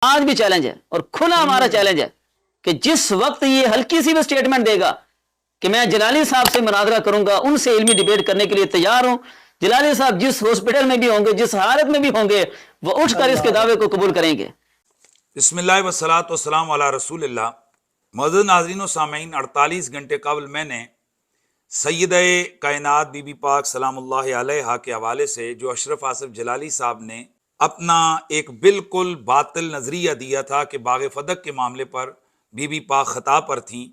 आज भी चैलेंज है और खुला हमारा चैलेंज है कि जिस वक्त ये हल्की सी भी स्टेटमेंट देगा कि मैं जलाली साहब से मुनाजरा करूंगा, उनसे इल्मी डिबेट करने के लिए तैयार हूं। जलाली साहब जिस हॉस्पिटल में भी होंगे, जिस हालत में भी होंगे, वो उठकर इसके दावे को कबूल करेंगे। बिस्मिल्लाह वस्सलातु वस्सलामु अला रसूलिल्लाह। मौजूद नाज़रीन व सामीन, 48 घंटे कबल मैंने सैयद-ए कायनात बीबी पाक सलामुल्लाह अलैहा के हवाले से जो अशरफ आसिफ जलाली साहब ने अपना एक बिल्कुल बातिल नज़रिया दिया था कि बाग़ फ़दक के मामले पर बीबी पाक ख़ता पर थीं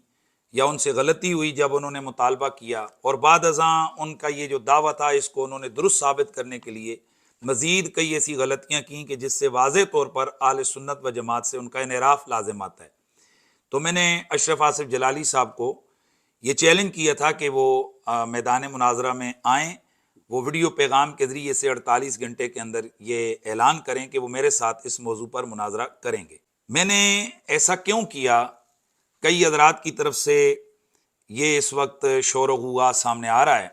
या उनसे गलती हुई जब उन्होंने मुतालबा किया, और बाद अज़ां उनका ये जो दावा था इसको उन्होंने दुरुस्त साबित करने के लिए मज़ीद कई ऐसी गलतियाँ की कि जिससे वाज़े तौर पर आले सुन्नत व जमात से उनका इनहराफ लाजिम आता है। तो मैंने अशरफ आसिफ जलाली साहब को ये चैलेंज किया था कि वो मैदान मुनाजरा में आएँ, वो वीडियो पैगाम के ज़रिए से 48 घंटे के अंदर ये ऐलान करें कि वो मेरे साथ इस मौजू पर मुनाजरा करेंगे। मैंने ऐसा क्यों किया, कई हज़रात की तरफ से ये इस वक्त शोर गुआ सामने आ रहा है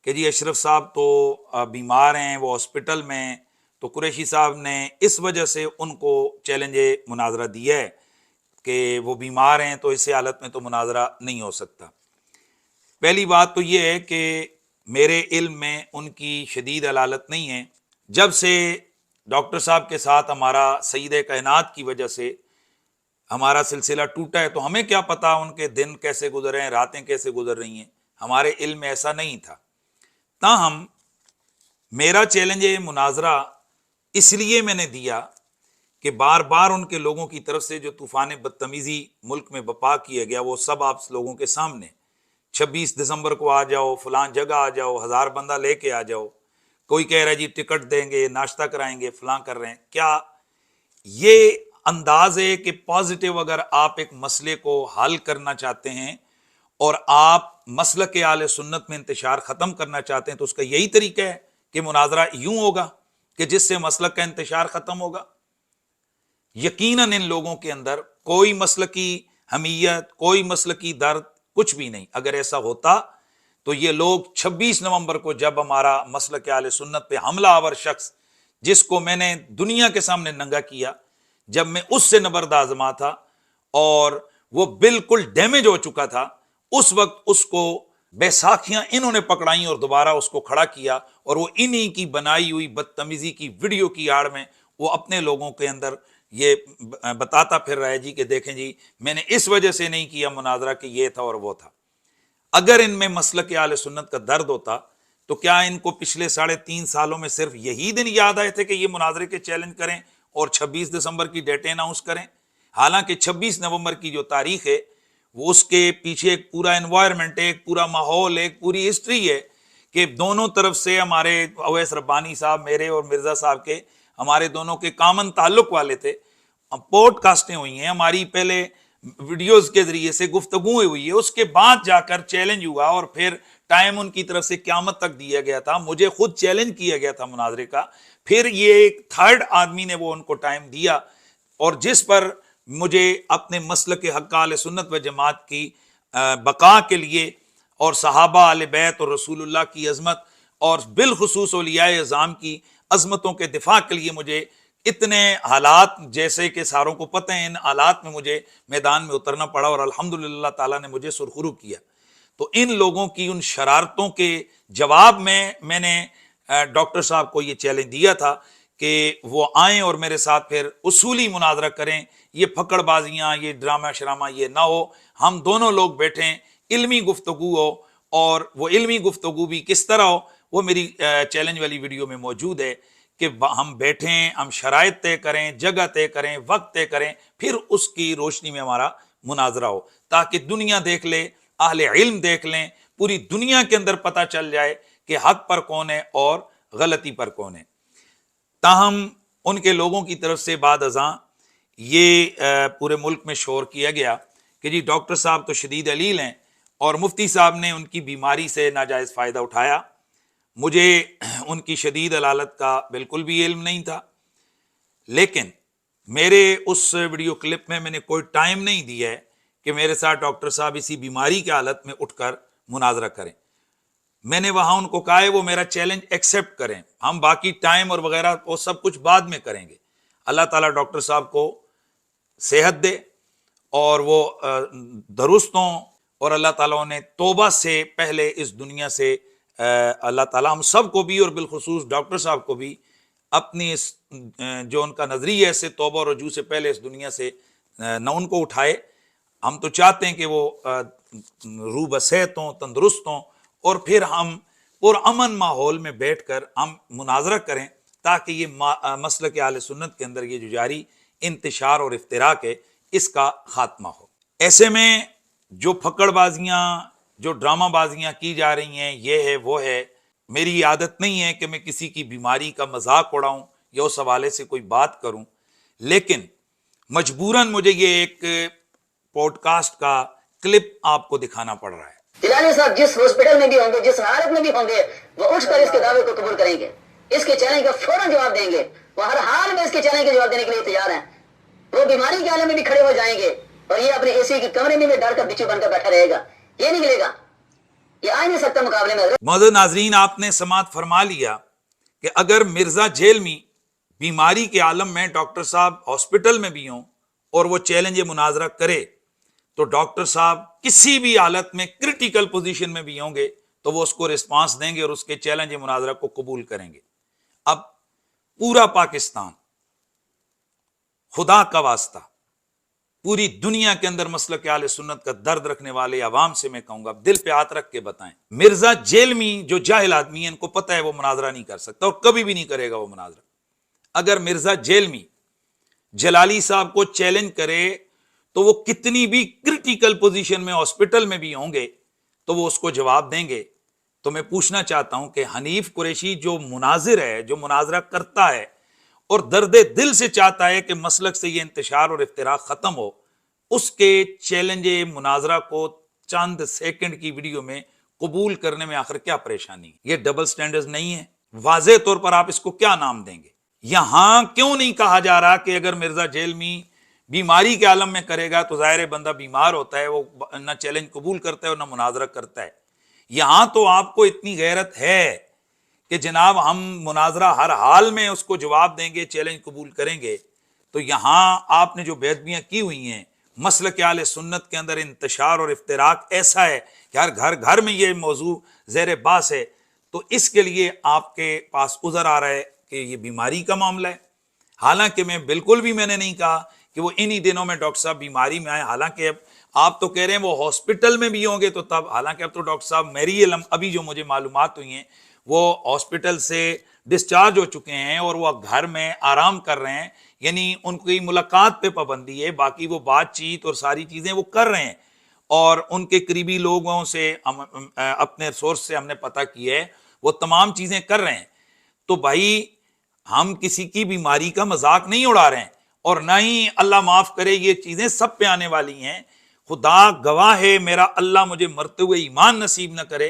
कि जी अशरफ साहब तो बीमार हैं, वो हॉस्पिटल में, तो कुरैशी साहब ने इस वजह से उनको चैलेंज मुनाजरा दिया है कि वो बीमार हैं तो इस हालत में तो मुनाजरा नहीं हो सकता। पहली बात तो ये है कि मेरे इल्म में उनकी शदीद अलालत नहीं है। जब से डॉक्टर साहब के साथ हमारा सईद कायनात की वजह से हमारा सिलसिला टूटा है, तो हमें क्या पता उनके दिन कैसे गुजर रहे हैं, रातें कैसे गुजर रही हैं, हमारे इल्म में ऐसा नहीं था। ताहम मेरा चैलेंज मुनाजरा इसलिए मैंने दिया कि बार बार उनके लोगों की तरफ से जो तूफ़ान बदतमीज़ी मुल्क में बपा किया गया वो सब आप लोगों के सामने। 26 दिसंबर को आ जाओ, फलां जगह आ जाओ, 1000 बंदा लेके आ जाओ, कोई कह रहा है जी टिकट देंगे, नाश्ता कराएंगे, फलां कर रहे हैं। क्या ये अंदाज है कि पॉजिटिव अगर आप एक मसले को हल करना चाहते हैं और आप मसलक के आले सुन्नत में इंतशार ख़त्म करना चाहते हैं तो उसका यही तरीका है कि मुनाजरा यूं होगा कि जिससे मसलक का इंतशार ख़त्म होगा? यकीनन इन लोगों के अंदर कोई मसलकी हमीयत, कोई मसलकी दर्द, कुछ भी नहीं। अगर ऐसा होता तो ये लोग 26 नवंबर को जब हमारा मसलक आले सुन्नत पे हमला आवर शख्स, जिसको मैंने दुनिया के सामने नंगा किया, जब मैं उससे नबर्द आजमा था और वो बिल्कुल डैमेज हो चुका था, उस वक्त उसको बैसाखियां इन्होंने पकड़ाई और दोबारा उसको खड़ा किया, और वो इन्हीं की बनाई हुई बदतमीजी की वीडियो की आड़ में वो अपने लोगों के अंदर ये बताता फिर रहा है जी कि देखें जी मैंने इस वजह से नहीं किया मुनाजरा कि ये था और वो था। अगर इनमें मसलक आले सुन्नत का दर्द होता तो क्या इनको पिछले 3.5 सालों में सिर्फ यही दिन याद आए थे कि ये मुनाजरे के चैलेंज करें और 26 दिसंबर की डेटें अनाउंस करें? हालांकि 26 नवंबर की जो तारीख है वो उसके पीछे एक पूरा एनवायरनमेंट है, एक पूरा माहौल है, एक पूरी हिस्ट्री है कि दोनों तरफ से हमारे अवैस रब्बानी साहब, मेरे और मिर्जा साहब के, हमारे दोनों के कामन ताल्लुक वाले थे। पॉडकास्टें हुई हैं हमारी, पहले वीडियोस के जरिए से गुफ्तगू हुई है, उसके बाद जाकर चैलेंज हुआ और फिर टाइम उनकी तरफ से क़यामत तक दिया गया था। मुझे खुद चैलेंज किया गया था मुनाजरे का, फिर ये एक थर्ड आदमी ने वो उनको टाइम दिया, और जिस पर मुझे अपने मसलक हक़ आले सुन्नत व जमात की बका के लिए और सहाबा आले बैत और रसूलुल्लाह की अज़मत और बिलखुसूस औलियाए अज़ाम की अज़मतों के दिफा के लिए मुझे इतने हालात, जैसे कि सारों को पता है, इन हालात में मुझे मैदान में उतरना पड़ा और अल्हम्दुलिल्लाह ताला ने मुझे सुरखरू किया। तो इन लोगों की उन शरारतों के जवाब में मैंने डॉक्टर साहब को ये चैलेंज दिया था कि वो आएँ और मेरे साथ फिर उसूली मुनाजरा करें। ये फकड़बाजियाँ, ये ड्रामा शरामा ये ना हो, हम दोनों लोग बैठें, इल्मी गुफ्तगू हो, और वो इल्मी गुफ्तगू भी किस तरह हो वो मेरी चैलेंज वाली वीडियो में मौजूद है कि हम बैठें, हम शराइत तय करें, जगह तय करें, वक्त तय करें, फिर उसकी रोशनी में हमारा मुनाजरा हो, ताकि दुनिया देख ले, अहले इल्म देख लें, पूरी दुनिया के अंदर पता चल जाए कि हक पर कौन है और गलती पर कौन है। ताहम उनके लोगों की तरफ से बाद अज़ां ये पूरे मुल्क में शोर किया गया कि जी डॉक्टर साहब तो शदीद अलील हैं और मुफ्ती साहब ने उनकी बीमारी से नाजायज़ फ़ायदा उठाया। मुझे उनकी शदीद अलालत का बिल्कुल भी इल्म नहीं था, लेकिन मेरे उस वीडियो क्लिप में मैंने कोई टाइम नहीं दिया है कि मेरे साथ डॉक्टर साहब इसी बीमारी की हालत में उठकर मुनाजरा करें। मैंने वहां उनको कहा है वो मेरा चैलेंज एक्सेप्ट करें, हम बाकी टाइम और वगैरह वो सब कुछ बाद में करेंगे। अल्लाह ताला डॉक्टर साहब को सेहत दे और वो दुरुस्त हों, और अल्लाह ताला उन्हें तौबा से पहले इस दुनिया से अल्लाह ताला हम सब को भी और बिलखुसूस डॉक्टर साहब को भी अपनी इस जो उनका नजरिया है से तौबा और रजू से पहले इस दुनिया से न उनको उठाए। हम तो चाहते हैं कि वो रूह बसेहत हों, तंदुरुस्त हों, और फिर हम पुरअमन माहौल में बैठकर हम मुनाजरा करें ताकि ये मसलक आले सुन्नत के अंदर ये जो जारी इंतशार और इफ्तिराक है इसका खात्मा हो। ऐसे में जो फकड़बाजियाँ, जो ड्रामाबाजियाँ की जा रही हैं, ये है वो है, मेरी आदत नहीं है कि मैं किसी की बीमारी का मजाक उड़ाऊं या उस हवाले से कोई बात करूं, लेकिन मजबूरन मुझे ये एक पॉडकास्ट का क्लिप आपको दिखाना पड़ रहा है। जिलानी साहब जिस हॉस्पिटल में भी होंगे, जिस हालत में भी होंगे, वो उठकर इसके दावे को कबूल करेंगे, इसके चैलेंज का फौरन जवाब देंगे। वो हर हाल में इसके चैलेंज का जवाब देने के लिए तैयार हैं। वो बीमारी के आलम में भी खड़े हो जाएंगे और ये अपने एसी के कमरे में भी डर कर बिच्छू बनकर बैठा रहेगा। ये नहीं मिलेगा, ये आ नहीं सकता मुकाबले में। मौजूद नाजरीन, आपने समात फरमा लिया कि अगर मिर्जा जेलमी बीमारी के आलम में डॉक्टर साहब हॉस्पिटल में भी हों और वो चैलेंज मुनाजरा करे, तो डॉक्टर साहब किसी भी हालत में क्रिटिकल पोजीशन में भी होंगे तो वो उसको रिस्पांस देंगे और उसके चैलेंज मुनाजरा को कबूल करेंगे। अब पूरा पाकिस्तान, खुदा का वास्ता, पूरी दुनिया के अंदर मसलक आले सुन्नत का दर्द रखने वाले अवाम से मैं कहूंगा, दिल पे हाथ रख के बताएं, मिर्जा जेलमी जो जाहिल आदमी है, इनको पता है वो मुनाजरा नहीं कर सकता और कभी भी नहीं करेगा वो मुनाजरा। अगर मिर्जा जेलमी जलाली साहब को चैलेंज करे तो वो कितनी भी क्रिटिकल पोजीशन में हॉस्पिटल में भी होंगे तो वो उसको जवाब देंगे। तो मैं पूछना चाहता हूं कि हनीफ कुरैशी जो मुनाजिर है, जो मुनाजरा करता है और दर्दे दिल से चाहता है कि मसलक से ये इंतशार और इफ्तिराक खत्म हो, उसके चैलेंज मुनाजरा को चंद सेकंड की वीडियो में कबूल करने में आखिर क्या परेशानी? ये डबल स्टैंडर्ड नहीं है? वाज़ेह तौर पर आप इसको क्या नाम देंगे? यहां क्यों नहीं कहा जा रहा कि अगर मिर्जा जेलमी बीमारी के आलम में करेगा तो जाहिर बंदा बीमार होता है, वो ना चैलेंज कबूल करता है और ना मुनाजरा करता है। यहां तो आपको इतनी गैरत है कि जनाब हम मुनाजरा हर हाल में उसको जवाब देंगे, चैलेंज कबूल करेंगे। तो यहां आपने जो बेदबियां की हुई हैं, मसलक आले सुन्नत के अंदर इंतशार और इफ्तिराक ऐसा है कि हर घर घर में ये मौजू ज़ेर बास है, तो इसके लिए आपके पास उज़र आ रहा है कि ये बीमारी का मामला है। हालांकि मैं बिल्कुल भी मैंने नहीं कहा कि वो इन्हीं दिनों में डॉक्टर साहब बीमारी में आए, हालांकि अब आप तो कह रहे हैं वो हॉस्पिटल में भी होंगे तो तब, हालांकि अब तो डॉक्टर साहब मेरी इल्म अभी जो मुझे मालूमात हुई हैं वो हॉस्पिटल से डिस्चार्ज हो चुके हैं और वो घर में आराम कर रहे हैं, यानी उनकी मुलाकात पे पाबंदी है, बाकी वो बातचीत और सारी चीज़ें वो कर रहे हैं। और उनके करीबी लोगों से अपने सोर्स से हमने पता किया है वो तमाम चीज़ें कर रहे हैं। तो भाई हम किसी की बीमारी का मजाक नहीं उड़ा रहे हैं और ना ही अल्लाह माफ़ करे ये चीज़ें सब पे आने वाली हैं। खुदा गवाह है, मेरा अल्लाह मुझे मरते हुए ईमान नसीब न करे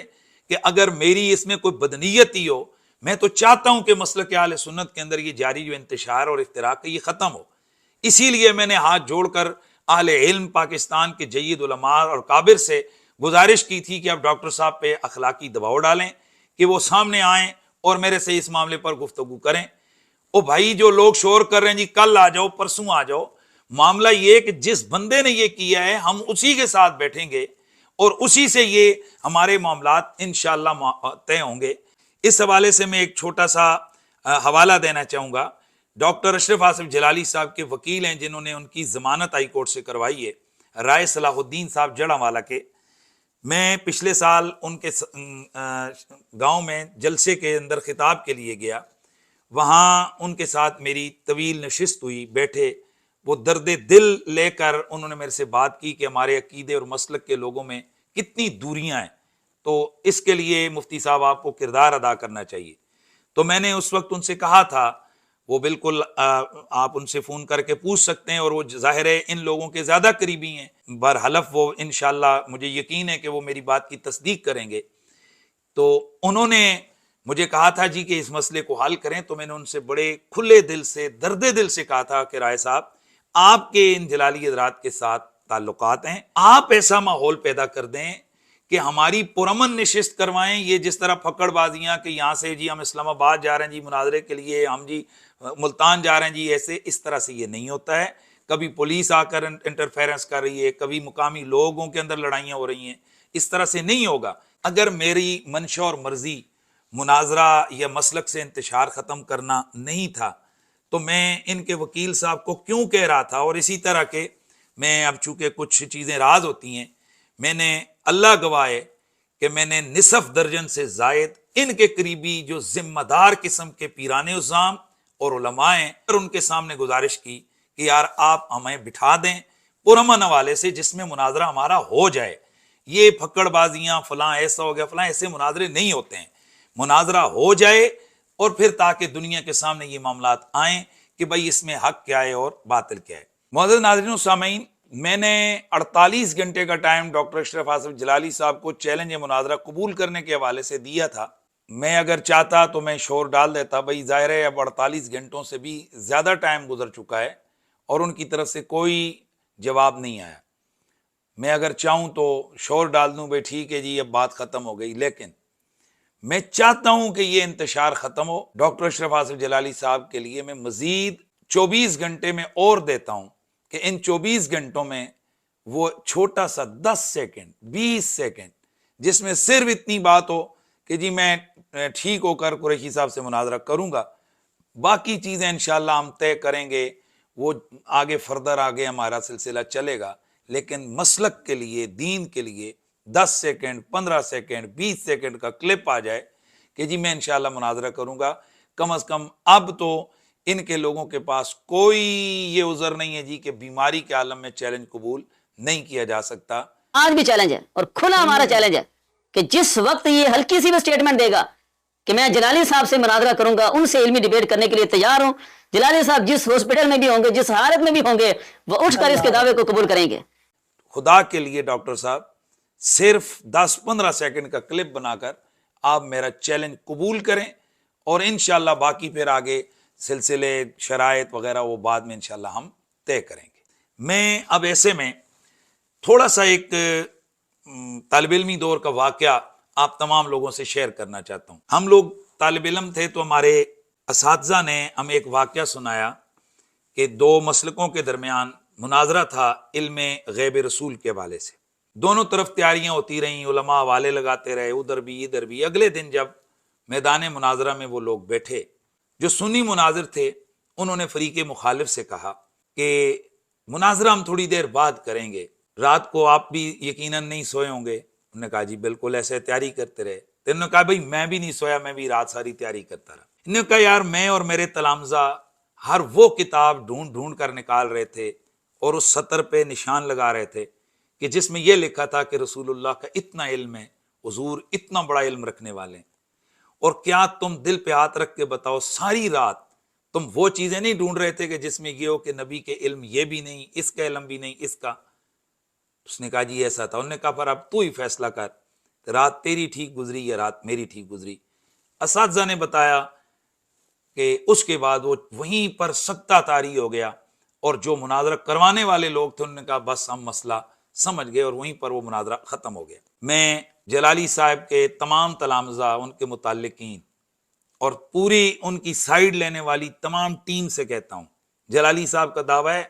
कि अगर मेरी इसमें कोई बदनीयत ही हो। मैं तो चाहता हूं कि मसलक आले सुन्नत के अंदर ये जारी जो इंतशार और इफ्तिराक है ये ख़त्म हो। इसीलिए मैंने हाथ जोड़कर अहले इल्म पाकिस्तान के जय्यद उलमा और काबिर से गुजारिश की थी कि आप डॉक्टर साहब पे अखलाकी दबाव डालें कि वो सामने आएँ और मेरे से इस मामले पर गुफ्तगू करें। ओ भाई, जो लोग शोर कर रहे हैं जी कल आ जाओ, परसों आ जाओ, मामला ये कि जिस बंदे ने ये किया है हम उसी के साथ बैठेंगे और उसी से ये हमारे मामलात इंशाअल्लाह तय होंगे। इस हवाले से मैं एक छोटा सा हवाला देना चाहूँगा। डॉक्टर अशरफ आसिफ जलाली साहब के वकील हैं जिन्होंने उनकी ज़मानत हाई कोर्ट से करवाई है, राय सलाहुद्दीन साहब जड़ावाला के। मैं पिछले साल उनके गांव में जलसे के अंदर खिताब के लिए गया, वहाँ उनके साथ मेरी तवील नशिस्त हुई, बैठे, वो दर्द दिल लेकर उन्होंने मेरे से बात की कि हमारे अकीदे और मसलक के लोगों में कितनी दूरियां हैं, तो इसके लिए मुफ्ती साहब आपको किरदार अदा करना चाहिए। तो मैंने उस वक्त उनसे कहा था, वो बिल्कुल आप उनसे फ़ोन करके पूछ सकते हैं और वो ज़ाहिर है इन लोगों के ज़्यादा करीबी हैं, बरहलफ वो इंशाअल्लाह मुझे यकीन है कि वो मेरी बात की तस्दीक करेंगे। तो उन्होंने मुझे कहा था जी कि इस मसले को हल करें। तो मैंने उनसे बड़े खुले दिल से, दर्दे दिल से कहा था कि राय साहब, आपके इन जलाली हज़रात के साथ ताल्लुकात हैं, आप ऐसा माहौल पैदा कर दें कि हमारी पुरमन नशिस्त करवाएं। ये जिस तरह फकड़बाजियां कि यहाँ से जी हम इस्लामाबाद जा रहे हैं जी मुनाजरे के लिए, हम जी मुल्तान जा रहे हैं जी, ऐसे इस तरह से ये नहीं होता है। कभी पुलिस आकर इंटरफेरेंस कर रही है, कभी मुकामी लोगों के अंदर लड़ाइयाँ हो रही हैं, इस तरह से नहीं होगा। अगर मेरी मंशा और मर्जी मुनाजरा या मसलक से इंतशार ख़त्म करना नहीं था तो मैं इनके वकील साहब को क्यों कह रहा था। और इसी तरह के मैं, अब चूँकि कुछ चीज़ें राज होती हैं, मैंने अल्लाह गवाह है कि मैंने निसफ दर्जन से जायद इनके करीबी जो जिम्मेदार किस्म के पीराने उज़ाम और उलमाए और उनके सामने गुजारिश की कि यार आप हमें बिठा दें पुरमन हवाले से जिसमें मुनाजरा हमारा हो जाए। ये फकड़बाजियाँ फलां ऐसा हो गया फलां, ऐसे मुनाजरे नहीं होते हैं। मुनाजरा हो जाए और फिर ताकि दुनिया के सामने ये मामलात आएँ कि भाई इसमें हक क्या है और बातिल क्या है। मुअज़्ज़िज़ नाज़रीन व सामीन, मैंने 48 घंटे का टाइम डॉक्टर अशरफ आसिफ जलाली साहब को चैलेंज मुनाजरा कबूल करने के हवाले से दिया था। मैं अगर चाहता तो मैं शोर डाल देता, भाई ज़ाहिर है अब 48 घंटों से भी ज़्यादा टाइम गुजर चुका है और उनकी तरफ से कोई जवाब नहीं आया। मैं अगर चाहूँ तो शोर डाल दूँ, भाई ठीक है जी अब बात ख़त्म हो गई, लेकिन मैं चाहता हूँ कि ये इंतशार ख़त्म हो। डॉक्टर अशरफ आसिफ जलाली साहब के लिए मैं मज़ीद 24 घंटे में और देता हूँ कि इन 24 घंटों में वो छोटा सा 10 सेकंड 20 सेकंड जिसमें सिर्फ इतनी बात हो कि जी मैं ठीक होकर कुरैशी साहब से मुनाजरा करूँगा, बाकी चीज़ें इंशाअल्लाह हम तय करेंगे, वो आगे फर्दर आगे हमारा सिलसिला चलेगा। लेकिन मसलक के लिए, दीन के लिए 10 सेकंड 15 सेकंड 20 सेकंड का क्लिप आ जाए कि जी मैं इंशाअल्लाह मुनाजरा करूँगा, कम अज़ कम अब तो इनके लोगों के पास कोई ये उज़र नहीं है जी कि बीमारी के आलम में चैलेंज कबूल नहीं किया जा सकता। आज भी चैलेंज है और खुला हमारा चैलेंज है कि जिस वक्त ये हल्की सी भी स्टेटमेंट देगा कि मैं जलाली साहब से मुनाजरा करूंगा, उनसे इल्मी डिबेट करने के लिए तैयार हूं। जलाली साहब जिस हॉस्पिटल में भी होंगे, जिस हालत में भी होंगे, वो उठकर इसके दावे को कबूल करेंगे। खुदा के लिए डॉक्टर साहब सिर्फ 10-15 सेकंड का क्लिप बनाकर आप मेरा चैलेंज कबूल करें और इंशाअल्लाह बाकी फिर आगे सिलसिले शराइत वगैरह वो बाद में इंशाअल्लाह हम तय करेंगे। मैं अब ऐसे में थोड़ा सा एक तालिब इल्मी दौर का वाक़या आप तमाम लोगों से शेयर करना चाहता हूँ। हम लोग तालिब इल्म थे तो हमारे असातिज़ा ने हमें एक वाक़या सुनाया कि दो मसलकों के दरमियान मुनाजरा था इल्म गैब रसूल के हवाले से। दोनों तरफ तैयारियाँ होती रहीं, उलमा हवाले लगाते रहे, उधर भी इधर भी। अगले दिन जब मैदान मुनाजरा में वो लोग बैठे, जो सुन्नी मुनाजिर थे उन्होंने फरीक़े मुखालिफ से कहा कि मुनाजरा हम थोड़ी देर बाद करेंगे, रात को आप भी यकीनन नहीं सोए होंगे। उन्होंने कहा जी बिल्कुल, ऐसे तैयारी करते रहे। तो उन्होंने कहा भाई मैं भी नहीं सोया, मैं भी रात सारी तैयारी करता रहा। इन्होंने कहा यार मैं और मेरे तलामजा हर वो किताब ढूंढ ढूंढ कर निकाल रहे थे और उस सतर पे निशान लगा रहे थे कि जिसमें यह लिखा था कि रसूलुल्लाह का इतना इल्म है, हुजूर इतना बड़ा इल्म रखने वाले हैं। और क्या तुम दिल पे हाथ रख के बताओ, सारी रात तुम वो चीजें नहीं ढूंढ रहे थे कि जिसमें ये हो कि नबी के इल्म ये भी नहीं, इसका इल्म भी नहीं, इसका। उसने कहा जी ऐसा था। उन्होंने कहा पर अब तू ही फैसला कर, रात तेरी ठीक गुजरी या रात मेरी ठीक गुजरी। असातिज़ा ने बताया कि उसके बाद वो वहीं पर सख्ता तारी हो गया और जो मुनाजरा करवाने वाले लोग थे उन्होंने कहा बस हम मसला समझ गए और वहीं पर वो मुनाजरा ख़त्म हो गया। मैं जलाली साहब के तमाम तलामज़ा, उनके मुताल्लिकीन और पूरी उनकी साइड लेने वाली तमाम टीम से कहता हूँ, जलाली साहब का दावा है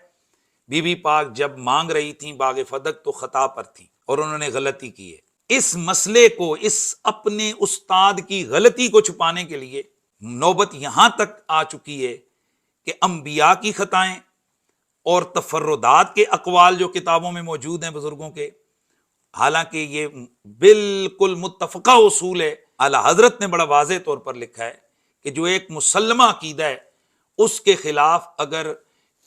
बीबी पाक जब मांग रही थी बाग फदक तो खता पर थी और उन्होंने गलती की है। इस मसले को, इस अपने उस्ताद की गलती को छुपाने के लिए नौबत यहां तक आ चुकी है कि अंबिया की खताएं और तफर्रुदात के अकवाल जो किताबों में मौजूद हैं बुजुर्गों के, हालांकि ये बिल्कुल मुत्तफ़क़ा उसूल है। आला हजरत ने बड़ा वाज़ेह तौर पर लिखा है कि जो एक मुसल्लमा अकीदा है उसके खिलाफ अगर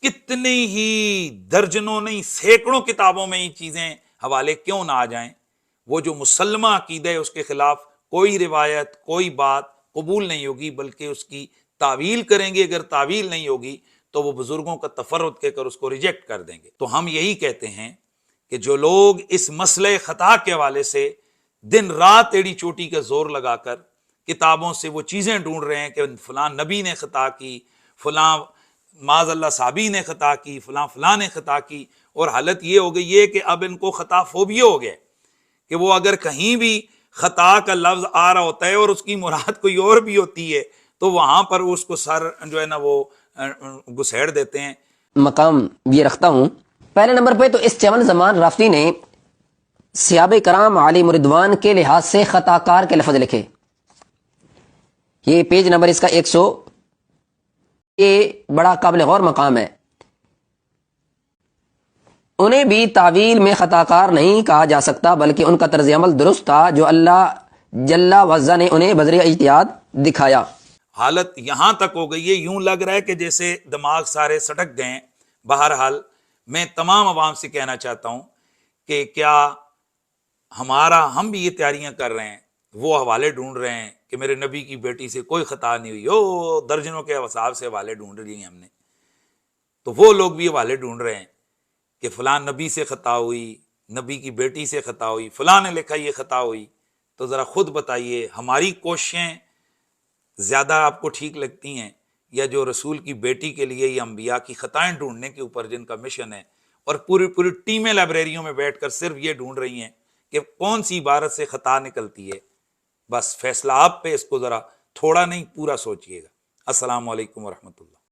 कितने ही दर्जनों नहीं सैकड़ों किताबों में ये चीजें हवाले क्यों ना आ जाएं, वो जो मुसल्लमा अकीदा है उसके खिलाफ कोई रिवायत, कोई बात कबूल नहीं होगी, बल्कि उसकी तावील करेंगे। अगर तावील नहीं होगी तो वो बुजुर्गों का तफर्रुद कहकर उसको रिजेक्ट कर देंगे। तो हम यही कहते हैं कि जो लोग इस मसले खता के हवाले से दिन रात एड़ी चोटी का जोर लगाकर किताबों से वो चीज़ें ढूंढ रहे हैं कि फलां नबी ने खता की, फलां माज़अल्लाह साहबी ने खता की, फलां फलां ने खता की, और हालत ये हो गई है कि अब इनको खता फोबिया हो गया कि वो अगर कहीं भी खता का लफ्ज आ रहा होता है और उसकी मुराद कोई और भी होती है तो वहां पर उसको सर जो है ना वो घुसेड़ देते हैं। मकाम ये रखता हूँ। पहले नंबर पे तो इस चवन जमान राफ्ती ने सहाबे कराम आलिम रिदवान के लिहाज से खताकार के लफ्ज लिखे। ये पेज नंबर इसका 100। ये बड़ा काबिल गौर मकाम है। उन्हें भी तावील में खताकार नहीं कहा जा सकता, बल्कि उनका तर्ज अमल दुरुस्त था जो अल्लाह जल्ला वज़्ज़ा ने उन्हें बज़रिया इज्तिहाद दिखाया। हालत यहां तक हो गई है, यूं लग रहा है कि जैसे दिमाग सारे सटक गए। बहरहाल मैं तमाम अवाम से कहना चाहता हूं कि क्या हम भी ये तैयारियां कर रहे हैं, वो हवाले ढूंढ रहे हैं कि मेरे नबी की बेटी से कोई खता नहीं हुई, ओ दर्जनों के हिसाब से हवाले ढूंढ रही हैं हमने, तो वो लोग भी हवाले ढूंढ रहे हैं कि फलां नबी से खता हुई, नबी की बेटी से खता हुई, फलां ने लिखा ये खता हुई। तो ज़रा खुद बताइए हमारी कोशिशें ज़्यादा आपको ठीक लगती हैं या जो रसूल की बेटी के लिए या अंबिया की खताएं ढूंढने के ऊपर जिनका मिशन है, और पूरी पूरी टीमें लाइब्रेरियों में बैठकर सिर्फ ये ढूंढ रही हैं कि कौन सी इबारत से खता निकलती है। बस फैसला आप पे, इसको ज़रा थोड़ा नहीं पूरा सोचिएगा। अस्सलाम वालेकुम वरहमतुल्लाह।